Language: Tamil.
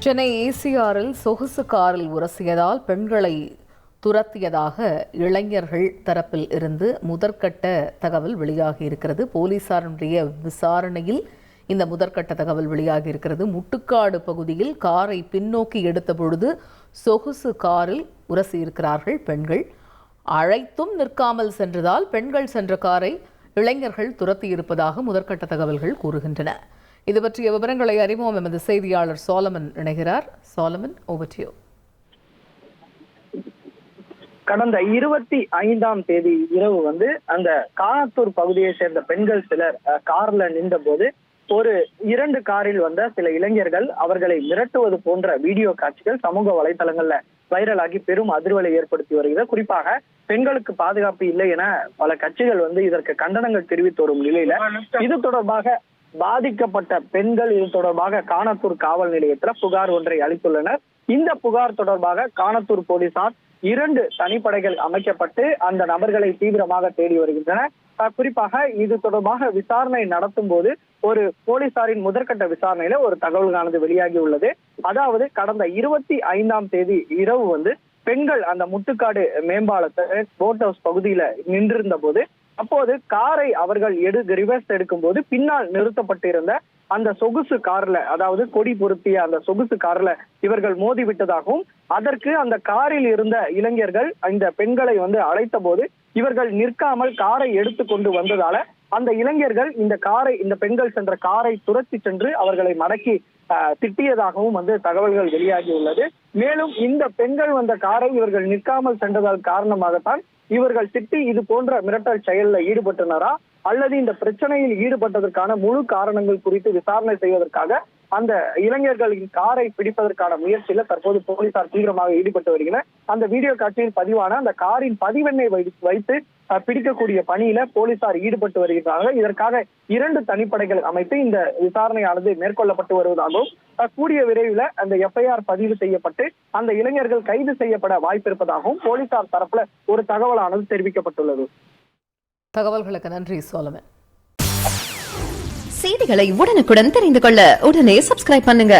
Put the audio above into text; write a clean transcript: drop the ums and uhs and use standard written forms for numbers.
சென்னை ஏசிஆரில் சொகுசு காரில் உரசியதால் பெண்களை துரத்தியதாக இளைஞர்கள் தரப்பில் இருந்து முதற்கட்ட தகவல் வெளியாகி இருக்கிறது. போலீசாருடைய விசாரணையில் இந்த முதற்கட்ட தகவல் வெளியாகி இருக்கிறது. முட்டுக்காடு பகுதியில் காரை பின்னோக்கி எடுத்த பொழுது சொகுசு காரில் உரசியிருக்கிறார்கள் பெண்கள். அழைத்தும் நிற்காமல் சென்றதால் பெண்கள் சென்ற காரை இளைஞர்கள் துரத்தியிருப்பதாக முதற்கட்ட தகவல்கள் கூறுகின்றன. இது பற்றிய விவரங்களை அறிவோம். எமது செய்தியாளர் சோலமன் இணைகிறார். Solomon, over to you. கடந்த 25ஆம் தேதி இரவு அந்த காணத்தூர் பகுதியை சேர்ந்த பெண்கள் சிலர் கார்ல நின்ற போது ஒரு 2 காரில் வந்த சில இளைஞர்கள் அவர்களை மிரட்டுவது போன்ற வீடியோ காட்சிகள் சமூக வலைதளங்கள்ல வைரலாகி பெரும் அதிர்வலை ஏற்படுத்தி வருகிறது. குறிப்பாக பெண்களுக்கு பாதுகாப்பு இல்லை என பல கட்சிகள் இதற்கு கண்டனங்கள் தெரிவித்து வரும் நிலையில இது தொடர்பாக பாதிக்கப்பட்ட பெண்கள் இது தொடர்பாக காணத்தூர் காவல் நிலையத்தில் புகார் ஒன்றை அளித்துள்ளனர். இந்த புகார் தொடர்பாக காணத்தூர் போலீசார் 2 தனிப்படைகள் அமைக்கப்பட்டு அந்த நபர்களை தீவிரமாக தேடி வருகின்றன. குறிப்பாக இது தொடர்பாக விசாரணை நடத்தும் போது ஒரு போலீசாரின் முதற்கட்ட விசாரணையில ஒரு தகவலானது வெளியாகி உள்ளது. அதாவது கடந்த 25ஆம் தேதி இரவு பெண்கள் அந்த முட்டுக்காடு மேம்பாலத்தை போட் ஹவுஸ் பகுதியில நின்றிருந்த போது அப்போது காரை அவர்கள் ரிவர்ஸ் எடுக்கும் போது பின்னால் நிறுத்தப்பட்டிருந்த அந்த சொகுசு கார்ல, அதாவது கொடி பொருத்திய அந்த சொகுசு கார்ல இவர்கள் மோதி விட்டதாகவும் அதற்கு அந்த காரில் இருந்த இளைஞர்கள் இந்த பெண்களை அழைத்த போது இவர்கள் நிற்காமல் காரை எடுத்து கொண்டு வந்ததால அந்த இளைஞர்கள் இந்த பெண்கள் சென்ற காரை துரத்தி சென்று அவர்களை மடக்கி திட்டியதாகவும் தகவல்கள் வெளியாகி உள்ளது. மேலும் இந்த பெண்கள் வந்த காரை இவர்கள் நிற்காமல் சென்றதால் காரணமாகத்தான் இவர்கள் திட்டி இது போன்ற மிரட்டல் செயலில் ஈடுபட்டனரா அல்லது இந்த பிரச்சனையில் ஈடுபட்டதற்கான முழு காரணங்கள் குறித்து விசாரணை செய்வதற்காக அந்த இளைஞர்களின் காரை பிடிப்பதற்கான முயற்சியில தற்போது போலீசார் தீவிரமாக ஈடுபட்டு வருகின்றனர். அந்த வீடியோ காட்சியில் பதிவான அந்த காரின் பதிவெண்ணை வைத்து பிடிக்கக்கூடிய பணியில போலீசார் ஈடுபட்டு வருகிறார்கள். இதற்காக 2 தனிப்படைகள் அமைத்து இந்த விசாரணையானது மேற்கொள்ளப்பட்டு வருவதாகவும் கூடிய விரைவில் அந்த எஃப்ஐஆர் பதிவு செய்யப்பட்டு அந்த இளைஞர்கள் கைது செய்யப்பட வாய்ப்பிருப்பதாகவும் போலீசார் தரப்புல ஒரு தகவலானது தெரிவிக்கப்பட்டுள்ளது. தகவல்களுக்கு நன்றி சோலமன். செய்திகளை உடனுக்குடன் தெரிந்து கொள்ள உடனே சப்ஸ்கிரைப் பண்ணுங்க.